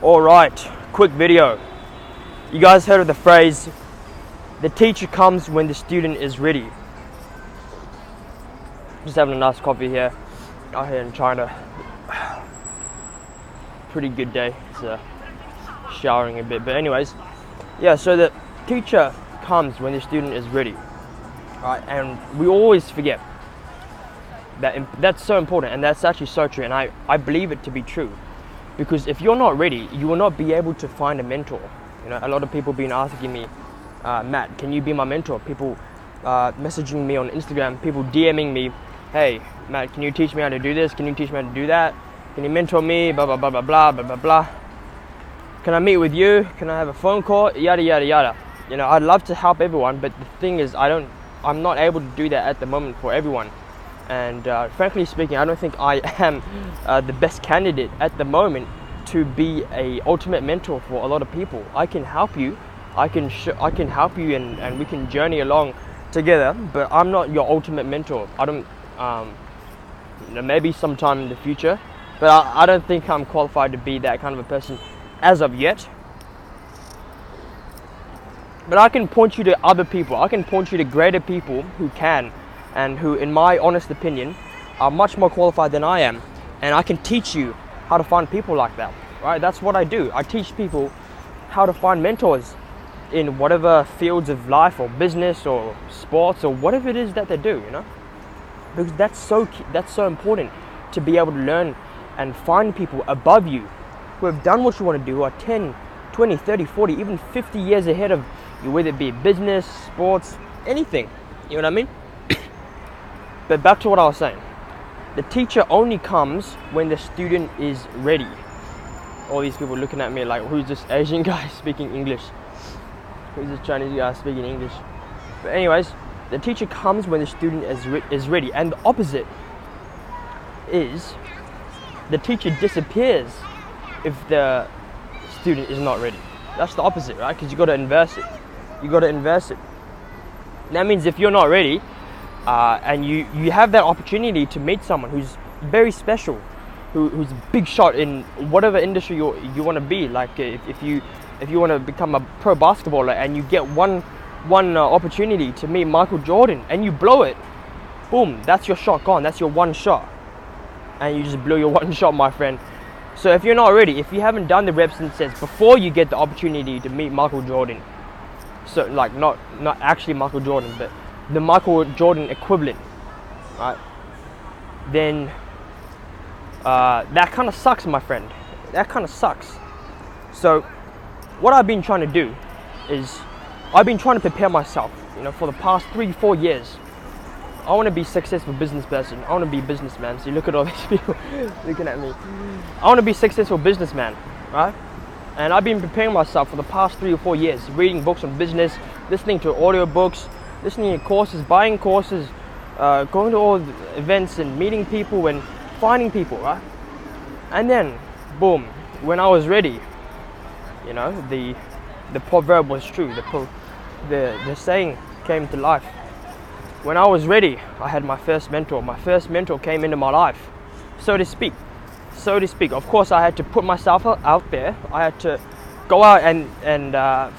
Alright, quick video. You guys heard of the phrase, the teacher comes when the student is ready. Just having a nice coffee here, out here in China. Pretty good day, it's showering a bit, but anyways, yeah, so the teacher comes when the student is ready. Right, and we always forget that that's so important, and that's actually so true, and I believe it to be true. Because if you're not ready, you will not be able to find a mentor. You know, a lot of people been asking me, Matt, can you be my mentor? People messaging me on Instagram, people DMing me, hey, Matt, can you teach me how to do this? Can you teach me how to do that? Can you mentor me? Blah, blah, blah, blah, blah, blah, blah, blah. Can I meet with you? Can I have a phone call? Yada, yada, yada. You know, I'd love to help everyone, but the thing is, I'm not able to do that at the moment for everyone. And frankly speaking, I don't think I am the best candidate at the moment to be a ultimate mentor for a lot of people. I can help you, I can help you, and we can journey along together. But I'm not your ultimate mentor. I don't. You know, maybe sometime in the future, but I don't think I'm qualified to be that kind of a person as of yet. But I can point you to other people. I can point you to greater people who can, and who, in my honest opinion, are much more qualified than I am. And I can teach you how to find people like that, right? That's what I do. I teach people how to find mentors in whatever fields of life or business or sports or whatever it is that they do, you know? Because that's so important, to be able to learn and find people above you who have done what you want to do, are 10, 20, 30, 40, even 50 years ahead of you, whether it be business, sports, anything, you know what I mean? But back to what I was saying. The teacher only comes when the student is ready. All these people looking at me like, who's this Asian guy speaking English? Who's this Chinese guy speaking English? But anyways, the teacher comes when the student is ready. And the opposite is, the teacher disappears if the student is not ready. That's the opposite, right? Because you got to inverse it. You got to inverse it. That means if you're not ready, and you have that opportunity to meet someone who's very special, who's a big shot in whatever industry you want to be. Like if you want to become a pro basketballer and you get one opportunity to meet Michael Jordan and you blow it, boom, that's your shot gone. That's your one shot, and you just blew your one shot, my friend. So if you're not ready, if you haven't done the reps and sets before you get the opportunity to meet Michael Jordan, so like not actually Michael Jordan, but the Michael Jordan equivalent, right? Then that kind of sucks, my friend. That kind of sucks. So what I've been trying to do is, I've been trying to prepare myself, you know, for the past 3-4 years. I want to be a successful business person. I want to be a businessman. So you look at all these people looking at me. I want to be a successful businessman, right? And I've been preparing myself for the past 3 or 4 years, reading books on business, listening to audio books, listening to courses, buying courses, going to all the events and meeting people and finding people, right? And then, boom, when I was ready, you know, the proverb was true. The saying came to life. When I was ready, I had my first mentor. My first mentor came into my life, so to speak. Of course, I had to put myself out there. I had to go out and I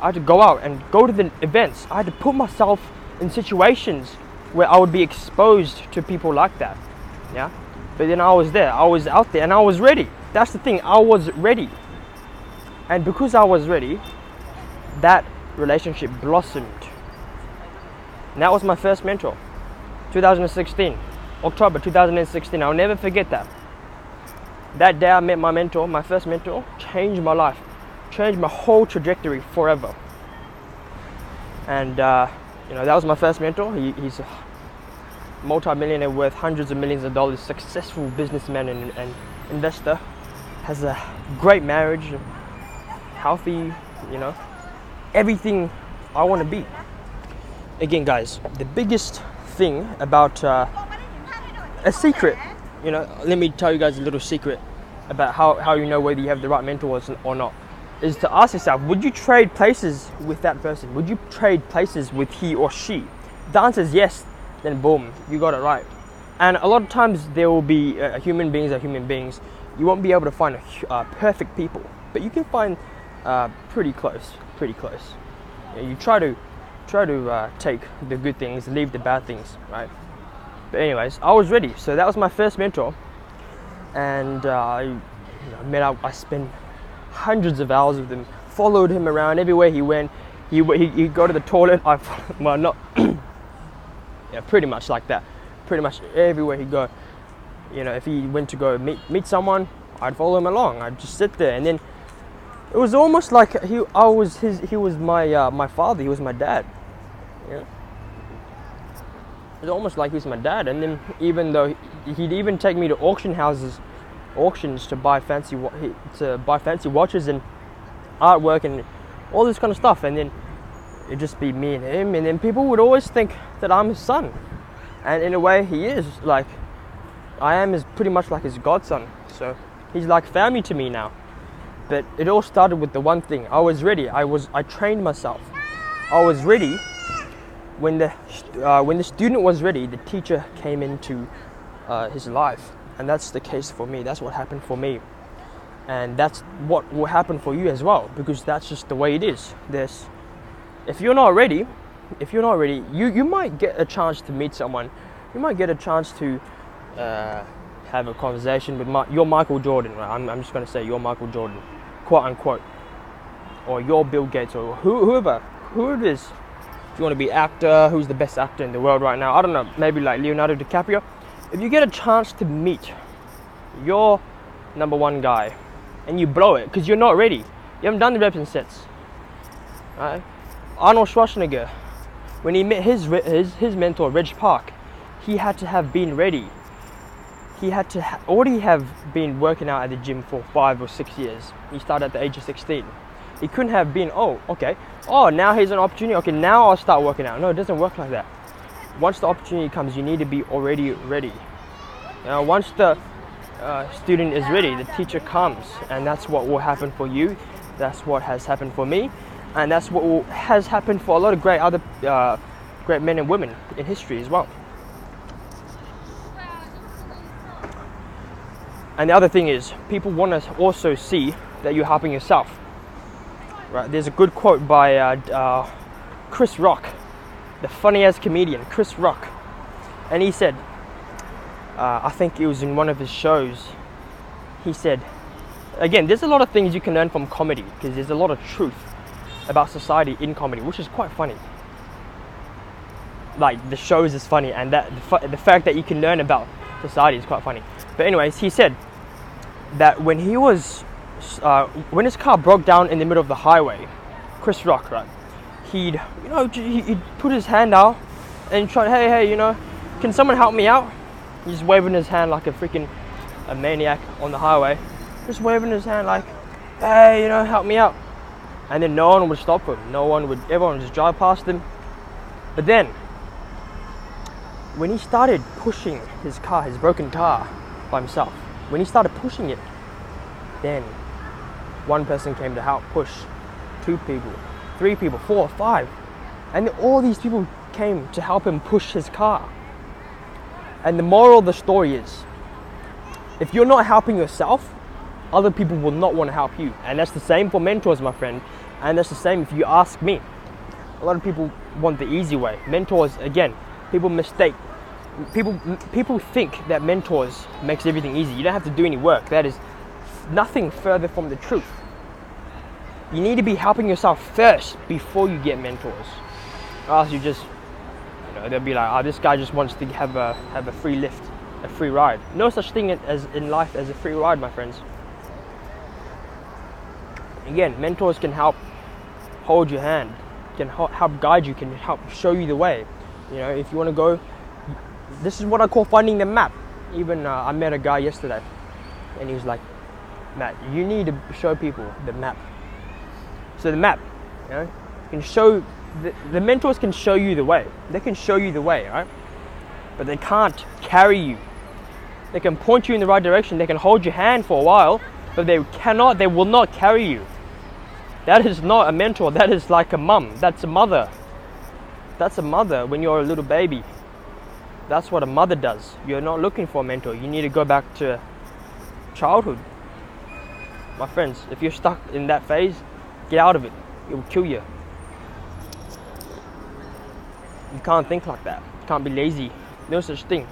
had to go out and go to the events. I had to put myself in situations where I would be exposed to people like that, yeah? But then I was there, I was out there, and I was ready. That's the thing, I was ready. And because I was ready, that relationship blossomed. And that was my first mentor, 2016, October 2016. I'll never forget that. That day I met my mentor, my first mentor, changed my life, changed my whole trajectory forever. And you know, that was my first mentor. He's a multi-millionaire worth hundreds of millions of dollars, successful businessman and investor, has a great marriage, healthy, you know, everything I want to be. Again, guys, the biggest thing about a secret, you know, let me tell you guys a little secret about how you know whether you have the right mentors or not, is to ask yourself, would you trade places with that person? Would you trade places with he or she? If the answer is yes, then boom, you got it right. And a lot of times there will be human beings are human beings. You won't be able to find perfect people. but you can find pretty close. You try to take the good things, leave the bad things, right? But anyways, I was ready. So that was my first mentor, and I spent hundreds of hours with him, followed him around everywhere he went. He'd go to the toilet. Pretty much like that. Pretty much everywhere he'd go. If he went to go meet someone, I'd follow him along. I'd just sit there, and then it was almost like he was my father. He was my dad. It was almost like he was my dad. And then even though he'd even take me to auctions to buy fancy watches and artwork and all this kind of stuff, and then it'd just be me and him, and then people would always think that I'm his son, and in a way he is. Like, I am pretty much like his godson, so he's like family to me now. But it all started with the one thing: I was ready. I trained myself. I was ready. When the student was ready, the teacher came into his life, and that's the case for me. That's what happened for me, and that's what will happen for you as well, because that's just the way it is. If you're not ready, you might get a chance to meet someone. You might get a chance to have a conversation with your Michael Jordan. Right? I'm just going to say your Michael Jordan, quote unquote, or your Bill Gates, or who it is. If you want to be actor, who's the best actor in the world right now? I don't know, maybe like Leonardo DiCaprio. If you get a chance to meet your number one guy and you blow it because you're not ready, you haven't done the reps and sets, right? Arnold Schwarzenegger, when he met his mentor Reg Park, he had to have been ready. He had to already have been working out at the gym for 5 or 6 years. He started at the age of 16. He couldn't have been, now here's an opportunity, okay, now I'll start working out. No, it doesn't work like that. Once the opportunity comes, you need to be already ready. Once the student is ready, the teacher comes, and that's what will happen for you. That's what has happened for me, and that's what has happened for a lot of great men and women in history as well. And the other thing is, people want to also see that you're helping yourself. Right? There's a good quote by Chris Rock, the funny-ass comedian, Chris Rock. And he said, I think it was in one of his shows, he said, again, there's a lot of things you can learn from comedy, because there's a lot of truth about society in comedy, which is quite funny. Like, the shows is funny, and the fact that you can learn about society is quite funny. But anyways, he said that when when his car broke down in the middle of the highway, Chris Rock, right, he'd put his hand out and try, hey, can someone help me out? He's just waving his hand like a maniac on the highway, just waving his hand like, hey, help me out. And then no one would stop him. Everyone would just drive past him. But then, when he started pushing his broken car by himself, when he started pushing it, then one person came to help push, 2 people, 3 people, 4, 5, and all these people came to help him push his car. And the moral of the story is, if you're not helping yourself, other people will not want to help you. And that's the same for mentors, my friend, and that's the same if you ask me. A lot of people want the easy way. Mentors, again, people think that mentors makes everything easy. You don't have to do any work. That is nothing further from the truth. You need to be helping yourself first before you get mentors. Or else you just, they'll be like, this guy just wants to have a free lift, a free ride. No such thing as in life as a free ride, my friends. Again, mentors can help hold your hand, can help guide you, can help show you the way. If you want to go, this is what I call finding the map. Even I met a guy yesterday, and he was like, Matt, you need to show people the map. So the map, can show, the mentors can show you the way. They can show you the way, right? But they can't carry you. They can point you in the right direction. They can hold your hand for a while, but they will not carry you. That is not a mentor. That is like a mum. That's a mother. That's a mother when you're a little baby. That's what a mother does. You're not looking for a mentor. You need to go back to childhood. My friends, if you're stuck in that phase, get out of it. It will kill you. You can't think like that. You can't be lazy. No such thing.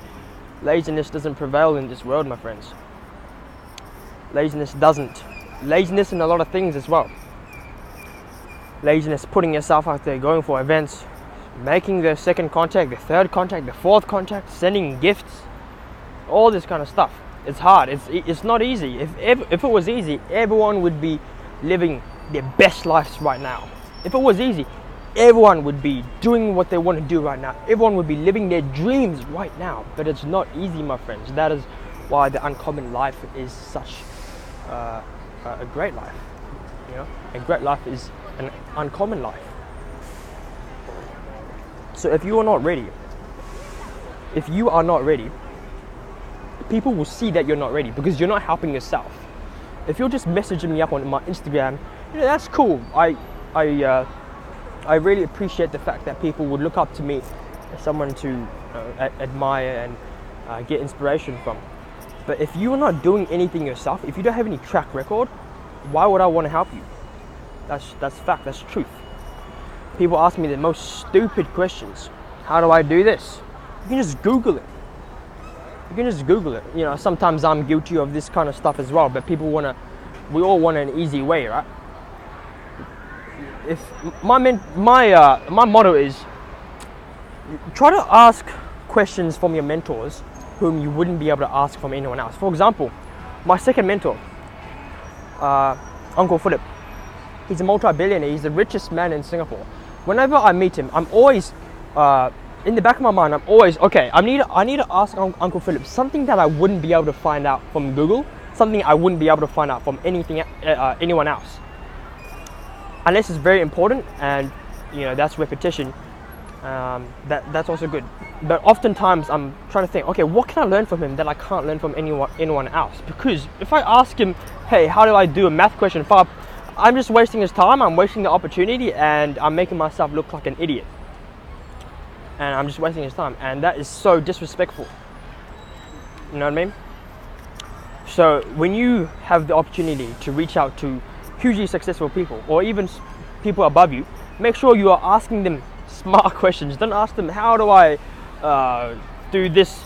Laziness doesn't prevail in this world, my friends. Laziness doesn't. Laziness in a lot of things as well. Laziness, putting yourself out there, going for events, making the second contact, the third contact, the fourth contact, sending gifts, all this kind of stuff. It's hard. It's not easy. If it was easy, everyone would be living their best lives right now. If it was easy, everyone would be doing what they want to do right now. Everyone would be living their dreams right now. But it's not easy, my friends. That is why the uncommon life is such a great life. You know, a great life is an uncommon life. So if you are not ready, people will see that you're not ready because you're not helping yourself. If you're just messaging me up on my Instagram, you know, that's cool. I really appreciate the fact that people would look up to me as someone to admire and get inspiration from. But if you're not doing anything yourself, if you don't have any track record, why would I want to help you? That's fact, that's truth. People ask me the most stupid questions. How do I do this? You can just Google it. You know, sometimes I'm guilty of this kind of stuff as well, but we all want an easy way, right? If my motto is try to ask questions from your mentors whom you wouldn't be able to ask from anyone else. For example, my second mentor, Uncle Philip, he's a multi-billionaire. He's the richest man in Singapore. Whenever I meet him, I'm always in the back of my mind, I'm always, okay, I need to ask Uncle Philip something that I wouldn't be able to find out from Google, something I wouldn't be able to find out from anyone else. Unless it's very important and, you know, that's repetition, that's also good. But oftentimes I'm trying to think, okay, what can I learn from him that I can't learn from anyone else? Because if I ask him, hey, how do I do a math question? I'm just wasting his time, I'm wasting the opportunity, and I'm making myself look like an idiot. And I'm just wasting his time, and that is so disrespectful. You know what I mean? So when you have the opportunity to reach out to hugely successful people, or even people above you, make sure you are asking them smart questions. Don't ask them, how do I do this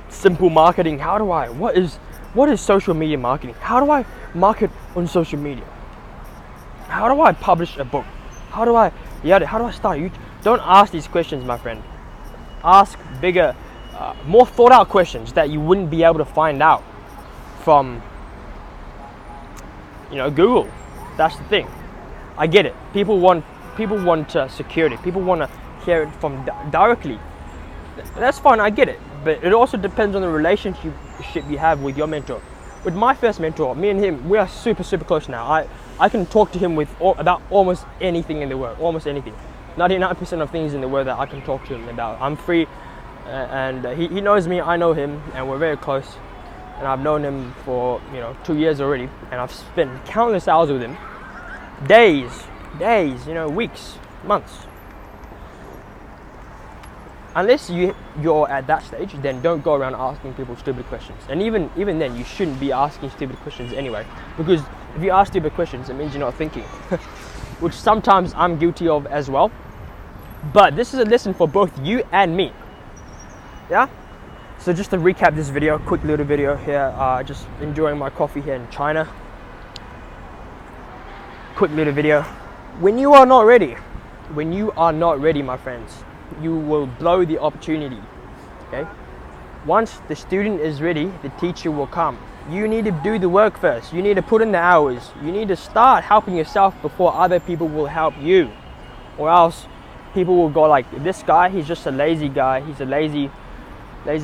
simple marketing? What is social media marketing? How do I market on social media? How do I publish a book? How do I start YouTube? Don't ask these questions, my friend. Ask bigger, more thought out questions that you wouldn't be able to find out from, you know, Google. That's the thing. I get it. People want security. People want to hear it from directly. That's fine. I get it. But it also depends on the relationship you have with your mentor. With my first mentor, me and him, we are super close now. I can talk to him about almost anything in the world. Almost anything. 99% of things in the world that I can talk to him about. I'm free, and he knows me. I know him, and we're very close. And I've known him for 2 years already, and I've spent countless hours with him. Days, weeks, months. Unless you're at that stage, then don't go around asking people stupid questions. And even then, you shouldn't be asking stupid questions anyway. Because if you ask stupid questions, it means you're not thinking. Which sometimes I'm guilty of as well. But this is a lesson for both you and me. Yeah? So just to recap this video, quick little video here, just enjoying my coffee here in China. Quick little video. When you are not ready, my friends, you will blow the opportunity. Okay? Once the student is ready, the teacher will come. You need to do the work first. You need to put in the hours. You need to start helping yourself before other people will help you. Or else people will go like, this guy, he's just a lazy guy. He's a lazy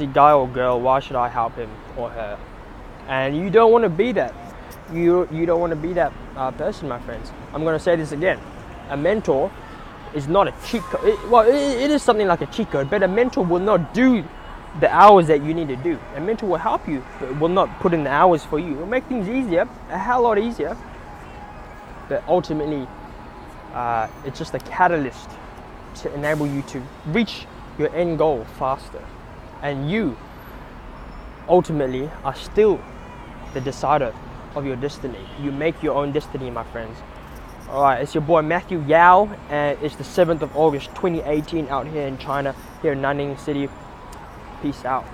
guy or girl. Why should I help him or her? And you don't want to be that. You don't want to be that person, my friends. I'm going to say this again. A mentor is not a cheat code. It is something like a cheat code, but a mentor will not do the hours that you need to do. A mentor will help you, but will not put in the hours for you. It will make things easier, a hell lot easier. But ultimately, it's just a catalyst to enable you to reach your end goal faster. And you, ultimately, are still the decider of your destiny. You make your own destiny, my friends. Alright, it's your boy Matthew Yao, and it's the 7th of August 2018 out here in China, here in Nanning City. Peace out.